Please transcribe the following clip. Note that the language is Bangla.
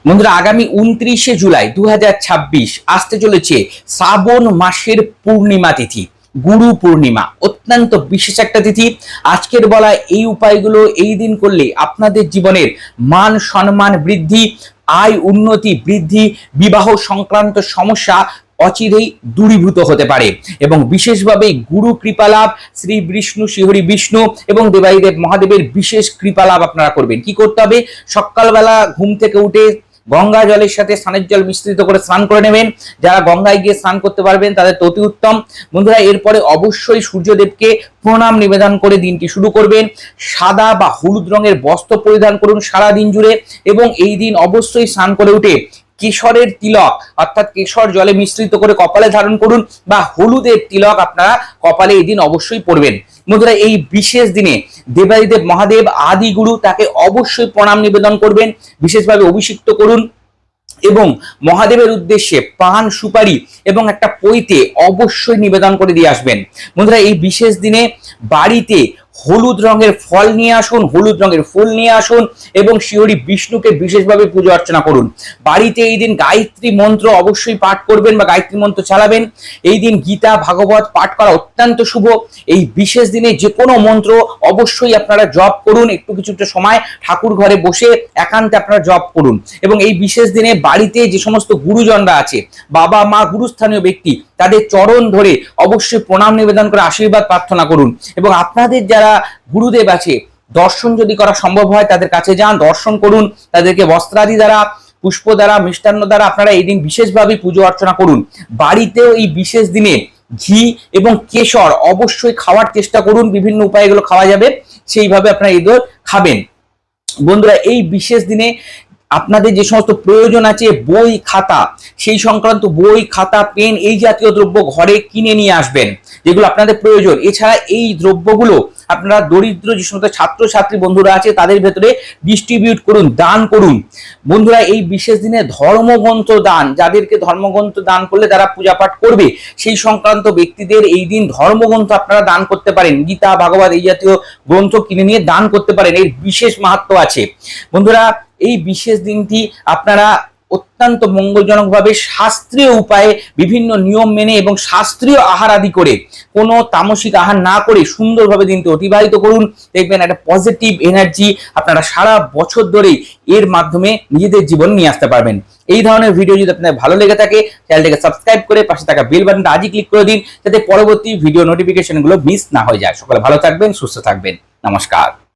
বন্ধুরা, আগামী 29শে জুলাই 2026 আসতে চলেছে শ্রাবণ মাসের পূর্ণিমা তিথি, গুরু পূর্ণিমা। অত্যন্ত বিশেষ একটা তিথি। আজকের বলা এই উপায়গুলো এই দিন করলে আপনাদের জীবনের মান সম্মান বৃদ্ধি, আয় উন্নতি বৃদ্ধি, বিবাহ সংক্রান্ত সমস্যা অচিরেই দূরীভূত হতে পারে এবং বিশেষভাবে গুরু কৃপালাভ, শ্রী বিষ্ণু শ্রীহরি বিষ্ণু এবং দেবাদিদেব মহাদেবের বিশেষ কৃপালাভ আপনারা করবেন। কি করতে হবে? সকালবেলা ঘুম থেকে উঠে গঙ্গা জলের সাথে স্নানের জল মিশ্রিত করে স্নান করে নেবেন। যারা গঙ্গায় গিয়ে স্নান করতে পারবেন তাদের তো অতি উত্তম। বন্ধুরা, এরপরে অবশ্যই সূর্যদেবকে প্রণাম নিবেদন করে দিনটি শুরু করবেন। সাদা বা হলুদ রঙের বস্ত্র পরিধান করুন সারা দিন জুড়ে এবং এই দিন অবশ্যই স্নান করে উঠে কেশরের তিলক অর্থাৎ কেশর জলে মিশ্রিত করে কপালে ধারণ করুন বা হলুদের তিলক আপনারা কপালে এই দিন অবশ্যই পরবেন। বন্ধুরা, এই বিশেষ দিনে দেবাদিদেব মহাদেব আদি গুরু তাকে অবশ্যই প্রণাম নিবেদন করবেন, বিশেষভাবে অভিষিক্ত করুন এবং মহাদেবের উদ্দেশ্যে পান সুপারি এবং একটা পৈতে অবশ্যই নিবেদন করে দিয়ে আসবেন। বন্ধুরা, এই বিশেষ দিনে বাড়িতে হলুদ রঙের ফল নিয়ে আসুন, হলুদ রঙের ফুল নিয়ে আসুন এবং শ্রীহরি বিষ্ণুকে বিশেষভাবে পুজো অর্চনা করুন। বাড়িতে এই দিন গায়ত্রী মন্ত্র অবশ্যই পাঠ করবেন বা গায়ত্রী মন্ত্র চালাবেন। এই দিন গীতা ভাগবত পাঠ করা অত্যন্ত শুভ। এই বিশেষ দিনে যে কোনো মন্ত্র অবশ্যই আপনারা জপ করুন। একটু কিছুটা সময় ঠাকুর ঘরে বসে একান্তে আপনারা জপ করুন এবং এই বিশেষ দিনে বাড়িতে যে সমস্ত গুরুজনরা আছে, বাবা মা গুরুস্থানীয় ব্যক্তি, তাদের চরণ ধরে অবশ্যই প্রণাম নিবেদন করে আশীর্বাদ প্রার্থনা করুন এবং আপনাদের যারা গুরুদেব আছে দর্শন যদি করা সম্ভব হয় তাদের কাছে যান, দর্শন করুন। তাদেরকে বস্ত্রাদি দ্বারা, পুষ্প দ্বারা, মিষ্টান্ন দ্বারা আপনারা এই দিন বিশেষভাবে পুজো অর্চনা করুন। বাড়িতেও এই বিশেষ দিনে ঘি এবং কেশর অবশ্যই খাওয়ার চেষ্টা করুন। বিভিন্ন উপায়ে এগুলো খাওয়া যাবে, সেইভাবে আপনারা এগুলো খাবেন। বন্ধুরা, এই বিশেষ দিনে আপনাদের যে সমস্ত প্রয়োজন আছে বই খাতা, সেই সংক্রান্ত বই খাতা পেন এই জাতীয় দ্রব্য ঘরে কিনে নিয়ে আসবেন যেগুলো আপনাদের প্রয়োজন। এছাড়া এই দ্রব্যগুলো আপনারা দরিদ্র যে সমস্ত ছাত্রছাত্রী বন্ধুরা আছে তাদের ভেতরে ডিস্ট্রিবিউট করুন, দান করুন। বন্ধুরা, এই বিশেষ দিনে ধর্মগ্রন্থ দান, যাদেরকে ধর্মগ্রন্থ দান করলে তারা পূজা পাঠ করবে সেই সংক্রান্ত ব্যক্তিদের এই দিন ধর্মগ্রন্থ আপনারা দান করতে পারেন। গীতা ভাগবত এই জাতীয় গ্রন্থ কিনে নিয়ে দান করতে পারেন, এর বিশেষ মাহাত্ম্য আছে। বন্ধুরা, এই বিশেষ দিনটি আপনারা অত্যন্ত মঙ্গলজনকভাবে শাস্ত্রীয় উপায়ে বিভিন্ন নিয়ম মেনে এবং শাস্ত্রীয় আহার আদি করে, কোনো তামসিক আহার না করে সুন্দরভাবে দিনটি অতিবাহিত করুন। দেখবেন একটা পজিটিভ এনার্জি আপনারা সারা বছর ধরেই এর মাধ্যমে নিজেদের জীবন নিয়ে আসতে পারবেন। এই ধরনের ভিডিও যদি আপনাদের ভালো লেগে থাকে চ্যানেলটাকে সাবস্ক্রাইব করে পাশে থাকা বেল বাটনটা আজই ক্লিক করে দিন, যাতে পরবর্তী ভিডিও নোটিফিকেশনগুলো মিস না হয়ে যায়। সকলে ভালো থাকবেন, সুস্থ থাকবেন। নমস্কার।